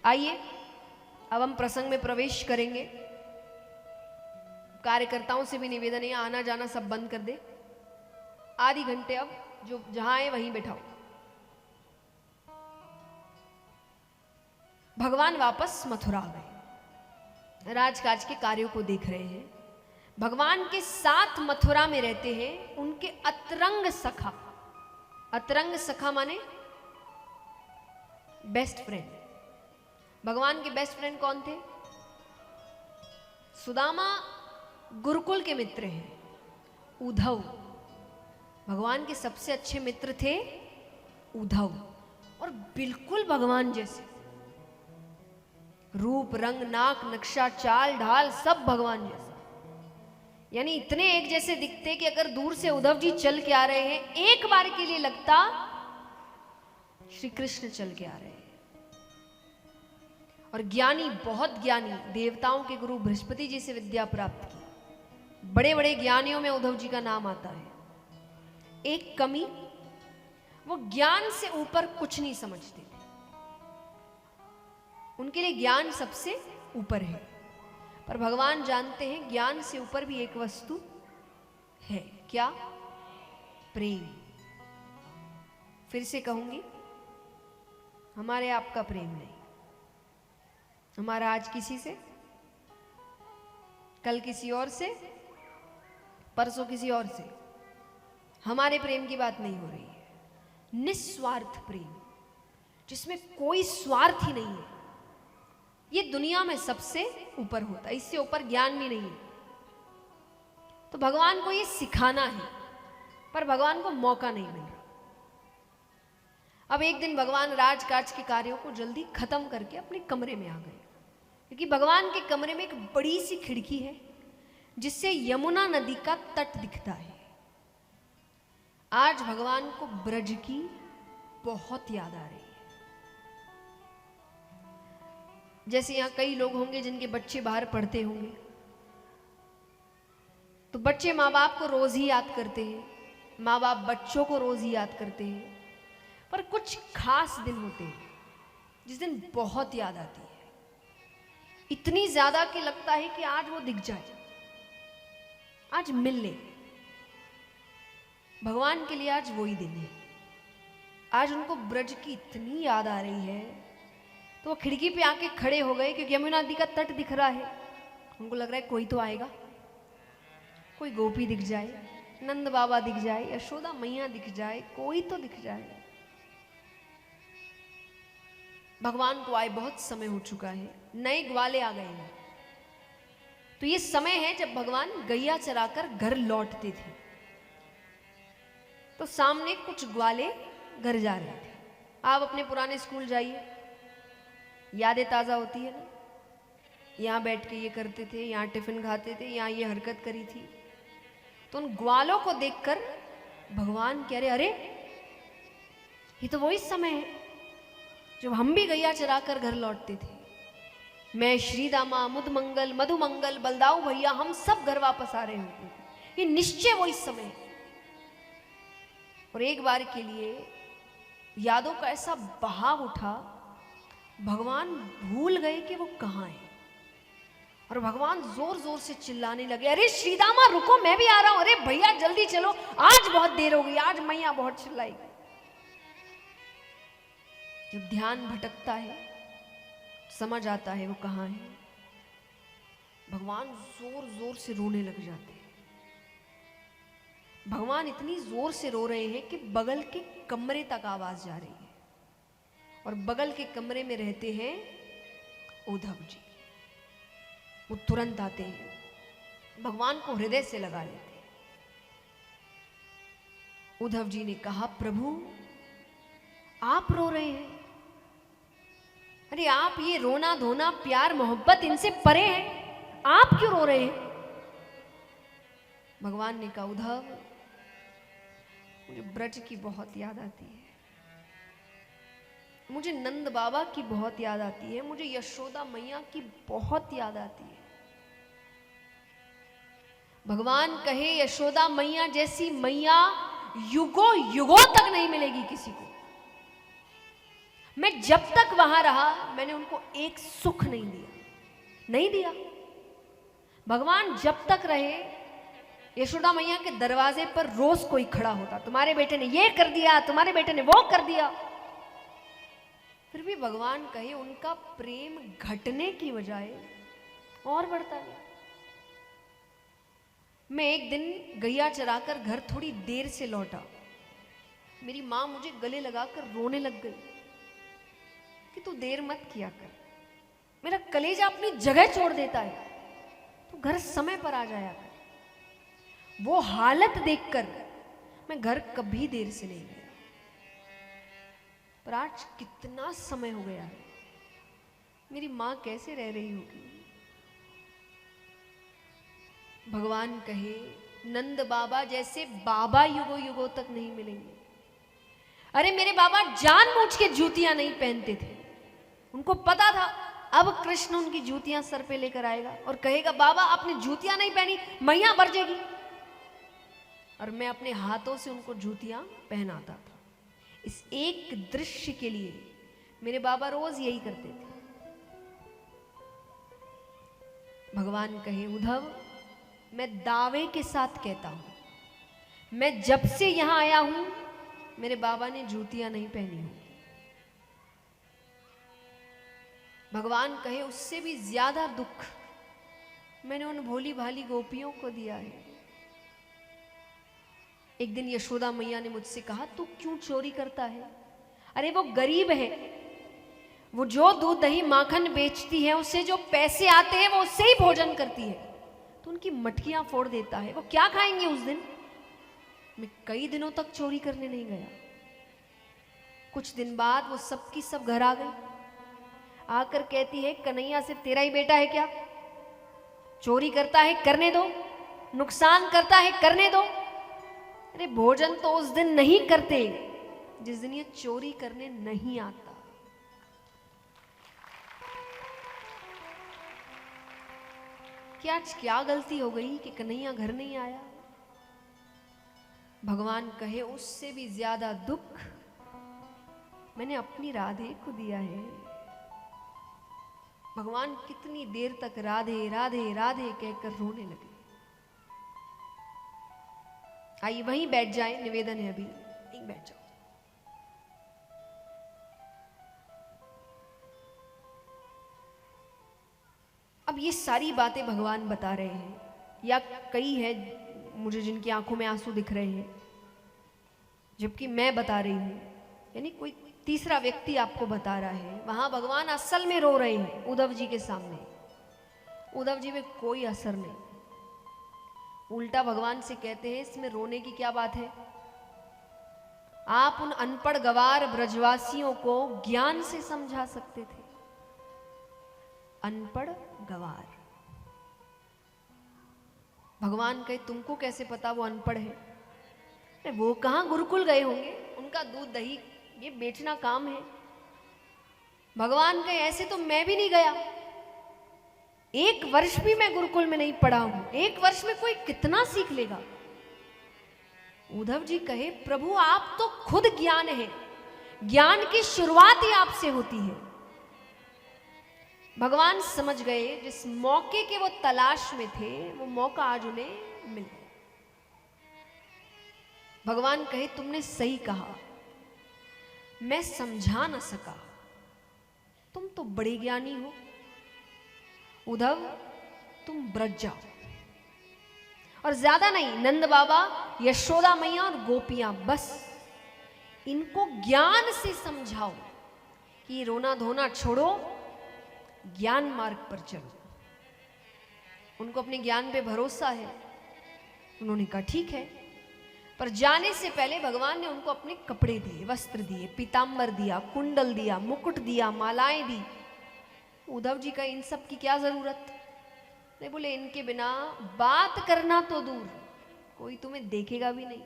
आइए अब हम प्रसंग में प्रवेश करेंगे। कार्यकर्ताओं से भी निवेदन है आना जाना सब बंद कर दे। आधे घंटे अब जो जहां है वहीं बैठाओ। भगवान वापस मथुरा गए, राजकाज के कार्यों को देख रहे हैं। भगवान के साथ मथुरा में रहते हैं उनके अतरंग सखा। अतरंग सखा माने बेस्ट फ्रेंड। भगवान के बेस्ट फ्रेंड कौन थे? सुदामा गुरुकुल के मित्र हैं। उद्धव भगवान के सबसे अच्छे मित्र थे उद्धव, और बिल्कुल भगवान जैसे रूप रंग नाक नक्शा चाल ढाल सब भगवान जैसा। यानी इतने एक जैसे दिखते कि अगर दूर से उद्धव जी चल के आ रहे हैं एक बार के लिए लगता श्री कृष्ण चल के आ रहे हैं। और ज्ञानी, बहुत ज्ञानी, देवताओं के गुरु बृहस्पति जी से विद्या प्राप्त की। बड़े बड़े ज्ञानियों में उद्धव जी का नाम आता है। एक कमी, वो ज्ञान से ऊपर कुछ नहीं समझते थे। उनके लिए ज्ञान सबसे ऊपर है। पर भगवान जानते हैं ज्ञान से ऊपर भी एक वस्तु है। क्या? प्रेम। फिर से कहूंगी, हमारे आपका प्रेम नहीं। हमारा आज किसी से, कल किसी और से, परसों किसी और से। हमारे प्रेम की बात नहीं हो रही है। निस्वार्थ प्रेम जिसमें कोई स्वार्थ ही नहीं है, ये दुनिया में सबसे ऊपर होता है। इससे ऊपर ज्ञान भी नहीं है। तो भगवान को ये सिखाना है, पर भगवान को मौका नहीं मिल रहा। अब एक दिन भगवान राजकाज के कार्यों को जल्दी खत्म करके अपने कमरे में आ गए, क्योंकि भगवान के कमरे में एक बड़ी सी खिड़की है जिससे यमुना नदी का तट दिखता है। आज भगवान को ब्रज की बहुत याद आ रही है। जैसे यहां कई लोग होंगे जिनके बच्चे बाहर पढ़ते होंगे, तो बच्चे माँ बाप को रोज ही याद करते हैं, माँ बाप बच्चों को रोज ही याद करते हैं। पर कुछ खास दिन होते हैं जिस दिन बहुत याद आती है, इतनी ज्यादा कि लगता है कि आज वो दिख जाए, आज मिल ले। भगवान के लिए आज वही दिन है। आज उनको ब्रज की इतनी याद आ रही है, तो वो खिड़की पे आके खड़े हो गए, क्योंकि यमुना नदी का तट दिख रहा है। उनको लग रहा है कोई तो आएगा, कोई गोपी दिख जाए, नंद बाबा दिख जाए, यशोदा मैया दिख जाए, कोई तो दिख जाए। भगवान को आए बहुत समय हो चुका है, नए ग्वाले आ गए हैं। तो ये समय है जब भगवान गैया चराकर घर लौटते थे। तो सामने कुछ ग्वाले घर जा रहे थे। आप अपने पुराने स्कूल जाइए, यादें ताजा होती है ना। यहां बैठ के ये करते थे, यहां टिफिन खाते थे, यहां ये हरकत करी थी। तो उन ग्वालों को देखकर भगवान कह रहे, अरे ये तो वही समय है जब हम भी गैया चराकर घर लौटते थे। मैं, श्रीदामा, मुदमंगल, मधुमंगल, बलदाऊ भैया, हम सब घर वापस आ रहे होते थे। ये निश्चय वही समय है। और एक बार के लिए यादों का ऐसा बहाव उठा, भगवान भूल गए कि वो कहां है। और भगवान जोर जोर से चिल्लाने लगे, अरे श्रीदामा रुको, मैं भी आ रहा हूं। अरे भैया जल्दी चलो, आज बहुत देर हो गई, आज मैया बहुत चिल्लाएगी। जब ध्यान भटकता है समझ आता है वो कहां है। भगवान जोर जोर से रोने लग जाते हैं। भगवान इतनी जोर से रो रहे हैं कि बगल के कमरे तक आवाज जा रही है। और बगल के कमरे में रहते हैं उद्धव जी। वो तुरंत आते हैं, भगवान को हृदय से लगा लेते हैं। उद्धव जी ने कहा, प्रभु आप रो रहे हैं? अरे आप ये रोना धोना प्यार मोहब्बत इनसे परे हैं, आप क्यों रो रहे हैं? भगवान ने कहा, उद्धव मुझे ब्रज की बहुत याद आती है, मुझे नंद बाबा की बहुत याद आती है, मुझे यशोदा मैया की बहुत याद आती है। भगवान कहे, यशोदा मैया जैसी मैया युगों युगों तक नहीं मिलेगी किसी को। मैं जब तक वहां रहा मैंने उनको एक सुख नहीं दिया। भगवान जब तक रहे, यशोदा मैया के दरवाजे पर रोज कोई खड़ा होता, तुम्हारे बेटे ने ये कर दिया, तुम्हारे बेटे ने वो कर दिया। फिर भी भगवान कहे उनका प्रेम घटने की बजाय और बढ़ता गया। मैं एक दिन गैया चराकर घर थोड़ी देर से लौटा, मेरी मां मुझे गले लगाकर रोने लग गई कि तू देर मत किया कर, मेरा कलेजा अपनी जगह छोड़ देता है, तू घर समय पर आ जाया कर। वो हालत देखकर मैं घर कभी देर से नहीं गया। पर आज कितना समय हो गया है, मेरी मां कैसे रह रही होगी। भगवान कहे नंद बाबा जैसे बाबा युगों युगों तक नहीं मिलेंगे। अरे मेरे बाबा जानबूझ के जूतियां नहीं पहनते थे, उनको पता था अब कृष्ण उनकी जूतियां सर पे लेकर आएगा और कहेगा बाबा आपने जूतियां नहीं पहनी, मैया बरजेगी। और मैं अपने हाथों से उनको जूतियां पहनाता था। इस एक दृश्य के लिए मेरे बाबा रोज यही करते थे। भगवान कहे उद्धव मैं दावे के साथ कहता हूं, मैं जब से यहां आया हूं मेरे बाबा ने जूतियां नहीं पहनी होंगी। भगवान कहे उससे भी ज्यादा दुख मैंने उन भोली भाली गोपियों को दिया है। एक दिन यशोदा मैया ने मुझसे कहा तू क्यों चोरी करता है? अरे वो गरीब है, वो जो दूध दही माखन बेचती है उससे जो पैसे आते हैं वो उससे ही भोजन करती है, तो उनकी मटकियां फोड़ देता है, वो क्या खाएंगे उस दिन। मैं कई दिनों तक चोरी करने नहीं गया। कुछ दिन बाद वो सबकी सब घर आ गई, आकर कहती है कन्हैया सिर्फ तेरा ही बेटा है क्या? चोरी करता है करने दो, नुकसान करता है करने दो। अरे भोजन तो उस दिन नहीं करते जिस दिन ये चोरी करने नहीं आता। कि आज क्या गलती हो गई कि कन्हैया घर नहीं आया? भगवान कहे उससे भी ज्यादा दुख मैंने अपनी राधे को दिया है। भगवान कितनी देर तक राधे राधे राधे कहकर रोने लगे। आइए वहीं बैठ जाए, निवेदन है अभी एक बैठ जाओ। अब ये सारी बातें भगवान बता रहे हैं, या कई है मुझे जिनकी आंखों में आंसू दिख रहे हैं, जबकि मैं बता रही हूं, यानी कोई तीसरा व्यक्ति आपको बता रहा है। वहां भगवान असल में रो रहे हैं उद्धव जी के सामने। उद्धव जी में कोई असर नहीं, उल्टा भगवान से कहते हैं इसमें रोने की क्या बात है? आप उन अनपढ़ गवार ब्रजवासियों को ज्ञान से समझा सकते थे। अनपढ़ गवार, भगवान कहे तुमको कैसे पता वो अनपढ़ है? वो कहां गुरुकुल गए होंगे, उनका दूध दही ये बेचना काम है। भगवान कहे ऐसे तो मैं भी नहीं गया, एक वर्ष भी मैं गुरुकुल में नहीं पढ़ा हूं, एक वर्ष में कोई कितना सीख लेगा। उद्धव जी कहे प्रभु आप तो खुद ज्ञान है, ज्ञान की शुरुआत ही आपसे होती है। भगवान समझ गए जिस मौके के वो तलाश में थे वो मौका आज उन्हें मिल गया। भगवान कहे तुमने सही कहा, मैं समझा ना सका, तुम तो बड़े ज्ञानी हो। उद्धव तुम ब्रज जाओ, और ज्यादा नहीं, नंद बाबा यशोदा मैया और गोपियां बस इनको ज्ञान से समझाओ कि रोना धोना छोड़ो, ज्ञान मार्ग पर चलो। उनको अपने ज्ञान पे भरोसा है। उन्होंने कहा ठीक है, पर जाने से पहले भगवान ने उनको अपने कपड़े दिए, वस्त्र दिए, पीतांबर दिया, कुंडल दिया, मुकुट दिया, मालाएं दी। उद्धव जी का इन सब की क्या जरूरत? नहीं बोले इनके बिना बात करना तो दूर, कोई तुम्हें देखेगा भी नहीं।